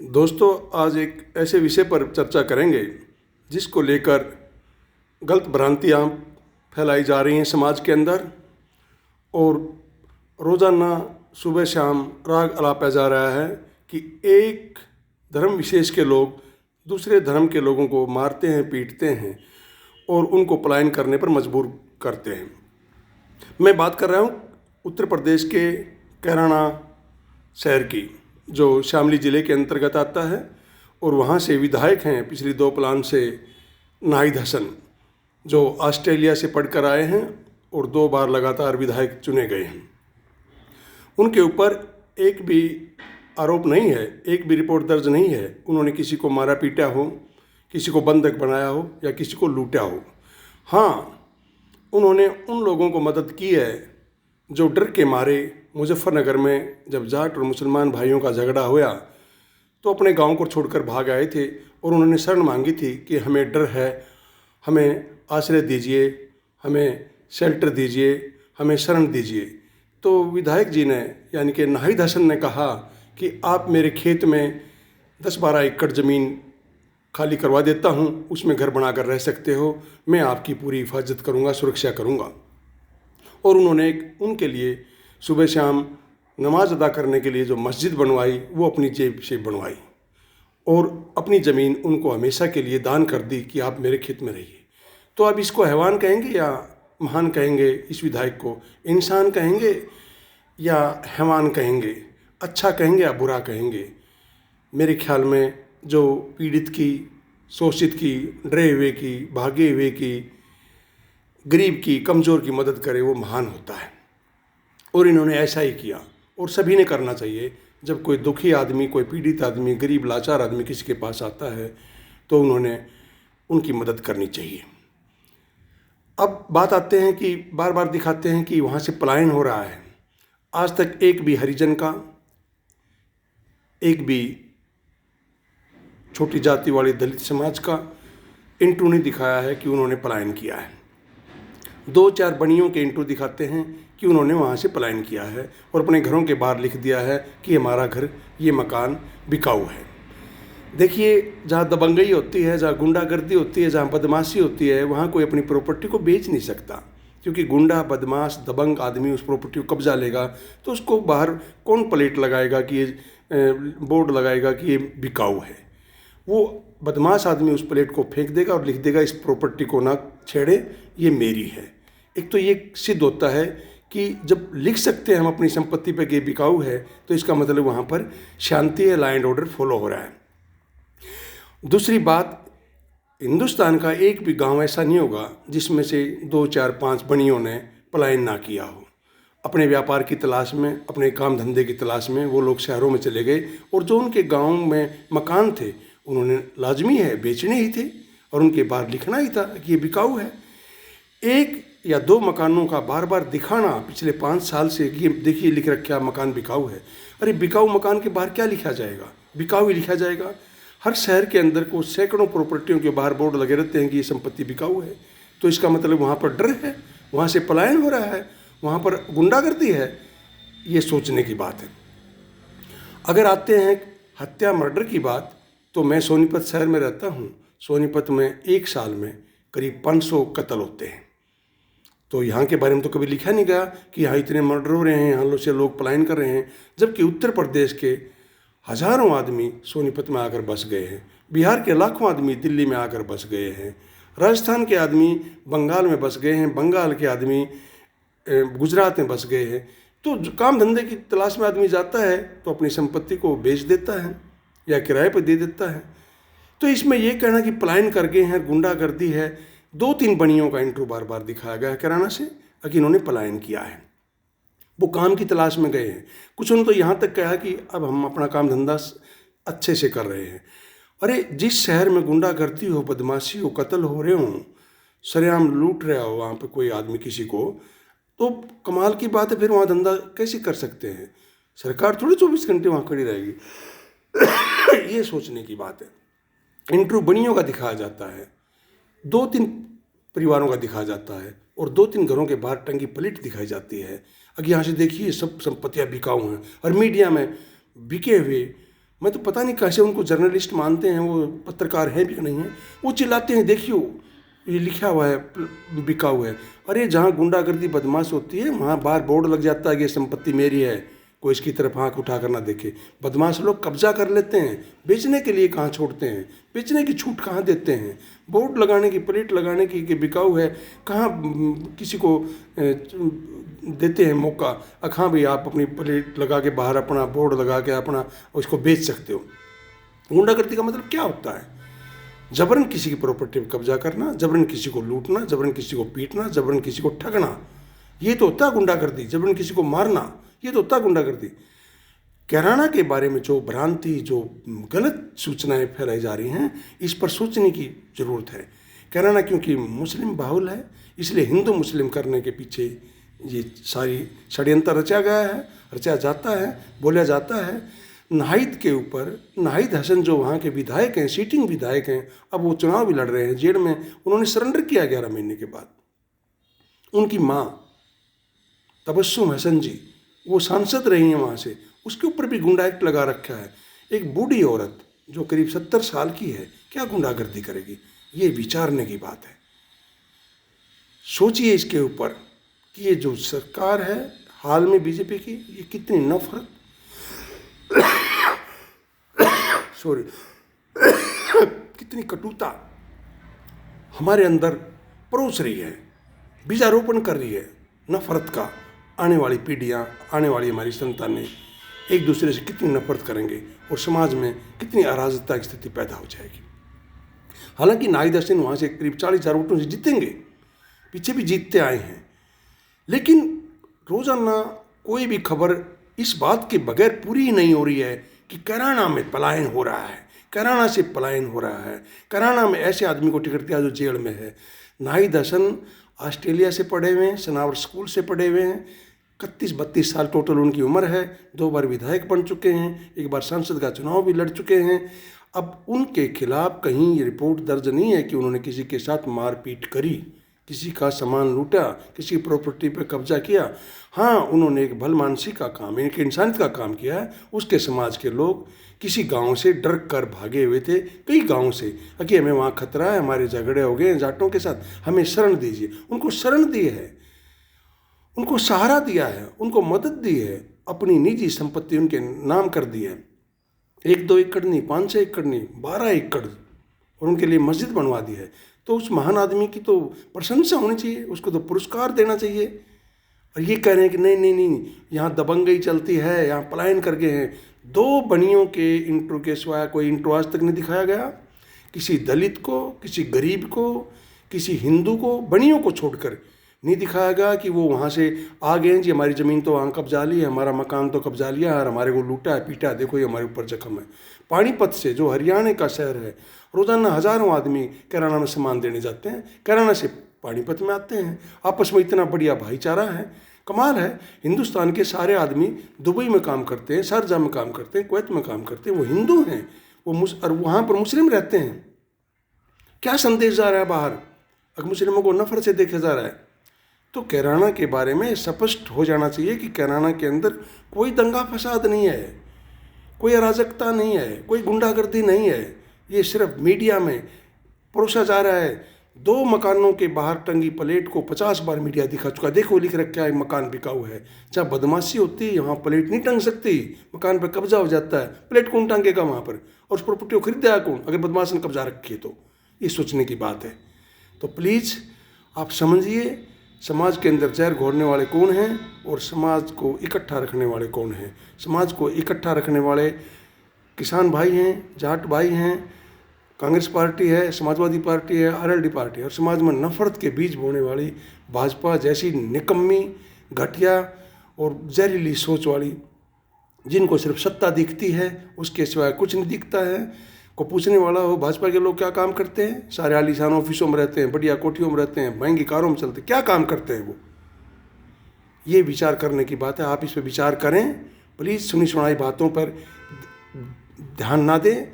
दोस्तों, आज एक ऐसे विषय पर चर्चा करेंगे जिसको लेकर गलत भ्रांतियाँ फैलाई जा रही हैं समाज के अंदर, और रोज़ाना सुबह शाम राग अलापा जा रहा है कि एक धर्म विशेष के लोग दूसरे धर्म के लोगों को मारते हैं, पीटते हैं और उनको पलायन करने पर मजबूर करते हैं। मैं बात कर रहा हूँ उत्तर प्रदेश के कैराना शहर की, जो शामली ज़िले के अंतर्गत आता है, और वहाँ से विधायक हैं पिछली 2 प्लान से नाहिद हसन, जो ऑस्ट्रेलिया से पढ़कर आए हैं और 2 बार लगातार विधायक चुने गए हैं। उनके ऊपर एक भी आरोप नहीं है, एक भी रिपोर्ट दर्ज नहीं है उन्होंने किसी को मारा पीटा हो, किसी को बंधक बनाया हो या किसी को लूटा हो। हाँ, उन्होंने उन लोगों को मदद की है जो डर के मारे मुजफ्फरनगर में जब जाट और मुसलमान भाइयों का झगड़ा हुआ तो अपने गांव को छोड़कर भाग आए थे, और उन्होंने शरण मांगी थी कि हमें डर है, हमें आश्रय दीजिए, हमें शेल्टर दीजिए, हमें शरण दीजिए। तो विधायक जी ने यानी कि नाहिद हसन ने कहा कि आप मेरे खेत में 10-12 एकड़ ज़मीन खाली करवा देता हूँ, उसमें घर बनाकर रह सकते हो, मैं आपकी पूरी हिफाजत करूँगा, सुरक्षा करूँगा। और उन्होंने उनके लिए सुबह शाम नमाज अदा करने के लिए जो मस्जिद बनवाई वो अपनी जेब से बनवाई, और अपनी ज़मीन उनको हमेशा के लिए दान कर दी कि आप मेरे खेत में रहिए। तो अब इसको हैवान कहेंगे या महान कहेंगे? इस विधायक को इंसान कहेंगे या हैवान कहेंगे? अच्छा कहेंगे या बुरा कहेंगे? मेरे ख्याल में जो पीड़ित की, शोषित की, डरे हुए की, भागे हुए की, गरीब की, कमज़ोर की मदद करे वो महान होता है। और इन्होंने ऐसा ही किया, और सभी ने करना चाहिए। जब कोई दुखी आदमी, कोई पीड़ित आदमी, गरीब लाचार आदमी किसी के पास आता है तो उन्होंने उनकी मदद करनी चाहिए। अब बात आते हैं कि बार बार दिखाते हैं कि वहाँ से पलायन हो रहा है। आज तक एक भी हरिजन का, एक भी छोटी जाति वाले दलित समाज का इंटरव्यू नहीं दिखाया है कि उन्होंने पलायन किया है। 2-4 बनियों के इंटरव्यू दिखाते हैं कि उन्होंने वहाँ से पलायन किया है और अपने घरों के बाहर लिख दिया है कि हमारा घर, ये मकान बिकाऊ है। देखिए, जहाँ दबंगई होती है, जहाँ गुंडागर्दी होती है, जहाँ बदमाशी होती है, वहाँ कोई अपनी प्रॉपर्टी को बेच नहीं सकता, क्योंकि गुंडा, बदमाश, दबंग आदमी उस प्रॉपर्टी को कब्जा लेगा तो उसको बाहर कौन प्लेट लगाएगा कि ये बोर्ड लगाएगा कि ये बिकाऊ है? वो बदमाश आदमी उस प्लेट को फेंक देगा और लिख देगा इस प्रॉपर्टी को ना छेड़े, ये मेरी है। एक तो ये सिद्ध होता है कि जब लिख सकते हैं हम अपनी संपत्ति पे कि बिकाऊ है, तो इसका मतलब वहाँ पर शांति है, लॉ एंड ऑर्डर फॉलो हो रहा है। दूसरी बात, हिंदुस्तान का एक भी गांव ऐसा नहीं होगा जिसमें से 2-4-5 बनियों ने पलायन ना किया हो। अपने व्यापार की तलाश में, अपने काम धंधे की तलाश में वो लोग शहरों में चले गए, और जो उनके गांव में मकान थे उन्होंने लाजमी है बेचने ही थे, और उनके बाहर लिखना ही था कि ये बिकाऊ है। 1 या 2 मकानों का बार बार दिखाना पिछले 5 साल से कि ये देखिए लिख रखा मकान बिकाऊ है। अरे बिकाऊ मकान के बाहर क्या लिखा जाएगा? बिकाऊ ही लिखा जाएगा। हर शहर के अंदर को सैकड़ों प्रॉपर्टियों के बाहर बोर्ड लगे रहते हैं कि ये संपत्ति बिकाऊ है, तो इसका मतलब वहाँ पर डर है, वहाँ से पलायन हो रहा है, वहाँ पर गुंडागर्दी है। ये सोचने की बात है। अगर आते हैं हत्या, मर्डर की बात, तो मैं सोनीपत शहर में रहता हूँ। सोनीपत में 1 साल में करीब 500 कत्ल होते हैं। तो यहाँ के बारे में तो कभी लिखा नहीं गया कि यहाँ इतने मर्डर हो रहे हैं, यहाँ से लोग पलायन कर रहे हैं, जबकि उत्तर प्रदेश के हजारों आदमी सोनीपत में आकर बस गए हैं, बिहार के लाखों आदमी दिल्ली में आकर बस गए हैं, राजस्थान के आदमी बंगाल में बस गए हैं, बंगाल के आदमी गुजरात में बस गए हैं। तो काम धंधे की तलाश में आदमी जाता है तो अपनी संपत्ति को बेच देता है या किराए पर दे देता है। तो इसमें यह कहना कि पलायन कर गए हैं, गुंडागर्दी है, 2-3 बनियों का इंटरव्यू बार बार दिखाया गया है कैराना से कि इन्होंने पलायन किया है, वो काम की तलाश में गए हैं। कुछ उन्होंने तो यहाँ तक कहा कि अब हम अपना काम धंधा अच्छे से कर रहे हैं। अरे जिस शहर में गुंडागर्दी हो, बदमाशी हो, कत्ल हो रहे हों, सरेआम लूट रहा हो वहाँ पे कोई आदमी किसी को, तो कमाल की बात है, फिर वहाँ धंधा कैसे कर सकते हैं? सरकार थोड़ी 24 घंटे वहाँ खड़ी रहेगी। ये सोचने की बात है। इंटरव्यू बनियों का दिखाया जाता है, 2-3 परिवारों का दिखाया जाता है, और 2-3 घरों के बाहर टंगी प्लेट दिखाई जाती है। अगर यहाँ से देखिए सब संपत्तियाँ बिकाऊ हैं, और मीडिया में बिके हुए मैं तो पता नहीं कैसे उनको जर्नलिस्ट मानते हैं, वो पत्रकार हैं भी कि नहीं है। वो चिल्लाते हैं, देखियो ये लिखा हुआ है, बिका हुआ है। अरे जहाँ गुंडागर्दी बदमाश होती है वहाँ बाहर बोर्ड लग जाता है कि ये संपत्ति मेरी है, कोई इसकी तरफ आँख उठा कर ना देखे। बदमाश लोग कब्जा कर लेते हैं, बेचने के लिए कहाँ छोड़ते हैं, बेचने की छूट कहाँ देते हैं। बोर्ड लगाने की, प्लेट लगाने की कि बिकाऊ है, कहाँ किसी को देते हैं मौका। हाँ भाई आप अपनी प्लेट लगा के बाहर अपना बोर्ड लगा के अपना उसको बेच सकते हो। गुंडागर्दी का मतलब क्या होता है? जबरन किसी की प्रॉपर्टी पर कब्जा करना, जबरन किसी को लूटना, जबरन किसी को पीटना, जबरन किसी को ठगना, ये तो होता है गुंडागर्दी। जबरन किसी को मारना, ये तो होता है गुंडागर्दी। कैराना के बारे में जो भ्रांति, जो गलत सूचनाएं फैलाई जा रही हैं, इस पर सोचने की ज़रूरत है। कैराना क्योंकि मुस्लिम बाहुल है, इसलिए हिंदू मुस्लिम करने के पीछे ये सारी षड्यंत्र रचा गया है, रचा जाता है, बोला जाता है। नाहिद के ऊपर, नाहिद हसन जो वहाँ के विधायक हैं, सीटिंग विधायक हैं, अब वो चुनाव भी लड़ रहे हैं, जेल में उन्होंने सरेंडर किया 11 महीने के बाद। उनकी माँ तबस्सुम हसन जी, वो सांसद रही हैं वहाँ से, उसके ऊपर भी गुंडा एक्ट लगा रखा है। एक बूढ़ी औरत जो करीब 70 साल की है, क्या गुंडागर्दी करेगी? ये विचारने की बात है। सोचिए इसके ऊपर कि ये जो सरकार है हाल में बीजेपी की, ये कितनी नफरत कितनी कटुता हमारे अंदर परोस रही है, बीजारोपण कर रही है नफरत का। आने वाली पीढ़ियाँ, आने वाली हमारी संतानें एक दूसरे से कितनी नफरत करेंगे और समाज में कितनी अराजकता की स्थिति पैदा हो जाएगी। हालांकि नाहिद हसन वहाँ से करीब 40,000 वोटों से जीतेंगे, पीछे भी जीतते आए हैं, लेकिन रोज़ाना कोई भी खबर इस बात के बगैर पूरी ही नहीं हो रही है कि कैराना में पलायन हो रहा है, कैराना से पलायन हो रहा है, कैराना में ऐसे आदमी को टिकट दिया जो जेल में है। नाहिद हसन ऑस्ट्रेलिया से पढ़े हुए हैं, सनावर स्कूल से पढ़े हुए हैं, 31-32 साल टोटल उनकी उम्र है, 2 बार विधायक बन चुके हैं, 1 बार संसद का चुनाव भी लड़ चुके हैं। अब उनके खिलाफ कहीं ये रिपोर्ट दर्ज नहीं है कि उन्होंने किसी के साथ मारपीट करी, किसी का सामान लूटा, किसी प्रॉपर्टी पर कब्जा किया। हाँ, उन्होंने एक भलमानसी का काम, एक इंसानियत का काम किया है। उसके समाज के लोग किसी गांव से डर कर भागे हुए थे, कई गांव से, कि हमें वहाँ खतरा है, हमारे झगड़े हो गए हैं जाटों के साथ, हमें शरण दीजिए। उनको शरण दी है, उनको सहारा दिया है, उनको मदद दी है, अपनी निजी संपत्ति उनके नाम कर दी है। 1-2 एकड़ नहीं, 5-6 एकड़ नहीं, 12 एकड़, और उनके लिए मस्जिद बनवा दी है। तो उस महान आदमी की तो प्रशंसा होनी चाहिए, उसको तो पुरस्कार देना चाहिए। और ये कह रहे हैं कि नहीं नहीं नहीं, यहाँ दबंगई चलती है, यहाँ पलायन कर गए हैं। 2 बनियों के इंट्रो के सिवाय कोई इंट्रो आज तक नहीं दिखाया गया। किसी दलित को, किसी गरीब को, किसी हिंदू को, बनियों को छोड़कर नहीं दिखाया गया कि वो वहाँ से आ गए हैं जी, हमारी ज़मीन तो वहाँ कब्जा ली है, हमारा मकान तो कब्जा लिया है, और हमारे को लूटा है, पीटा है, देखो ये हमारे ऊपर जख्म है। पानीपत से, जो हरियाणा का शहर है, रोज़ाना हज़ारों आदमी कैराना में सामान देने जाते हैं, कैराना से पानीपत में आते हैं। आपस में इतना बढ़िया भाईचारा है, कमाल है। हिंदुस्तान के सारे आदमी दुबई में काम करते हैं, शारजाह में काम करते हैं, कुवैत में काम करते हैं, वो हिंदू हैं, और वहाँ पर मुस्लिम रहते हैं। क्या संदेश जा रहा है बाहर? अगर मुस्लिमों को नफरत से देखा जा रहा है, तो कैराना के बारे में स्पष्ट हो जाना चाहिए कि कैराना के अंदर कोई दंगा फसाद नहीं है, कोई अराजकता नहीं है, कोई गुंडागर्दी नहीं है। ये सिर्फ मीडिया में परोसा जा रहा है। 2 मकानों के बाहर टंगी प्लेट को 50 बार मीडिया दिखा चुका। देखो लिख रखा है मकान बिकाऊ है। जहाँ बदमाशी होती है यहाँ प्लेट नहीं टंग सकती, मकान पर कब्जा हो जाता है। प्लेट कौन टांगेगा वहाँ पर? और उस प्रॉपर्टी को खरीदेगा कौन अगर बदमाश ने कब्जा रखी है? तो ये सोचने की बात है। तो प्लीज़ आप समझिए, समाज के अंदर जहर घोरने वाले कौन हैं और समाज को इकट्ठा रखने वाले कौन हैं। समाज को इकट्ठा रखने वाले किसान भाई हैं, जाट भाई हैं, कांग्रेस पार्टी है, समाजवादी पार्टी है, आरएलडी पार्टी है। और समाज में नफरत के बीज बोने वाली भाजपा जैसी निकम्मी, घटिया और जहरीली सोच वाली, जिनको सिर्फ सत्ता दिखती है, उसके सिवाय कुछ नहीं दिखता है। को पूछने वाला हो भाजपा के लोग क्या काम करते हैं? सारे आलीशान ऑफिसों में रहते हैं, बढ़िया कोठियों में रहते हैं, महंगी कारों में चलते हैं, क्या काम करते हैं वो? ये विचार करने की बात है। आप इस पर विचार करें प्लीज़। सुनी सुनाई बातों पर ध्यान ना दें,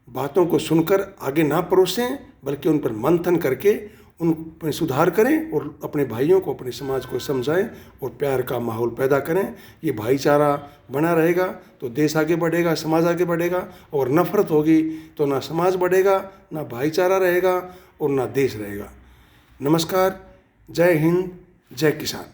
बातों को सुनकर आगे ना परोसें, बल्कि उन पर मंथन करके उन सुधार करें और अपने भाइयों को, अपने समाज को समझाएं और प्यार का माहौल पैदा करें। ये भाईचारा बना रहेगा तो देश आगे बढ़ेगा, समाज आगे बढ़ेगा। और नफरत होगी तो ना समाज बढ़ेगा, ना भाईचारा रहेगा और ना देश रहेगा। नमस्कार, जय हिंद, जय किसान।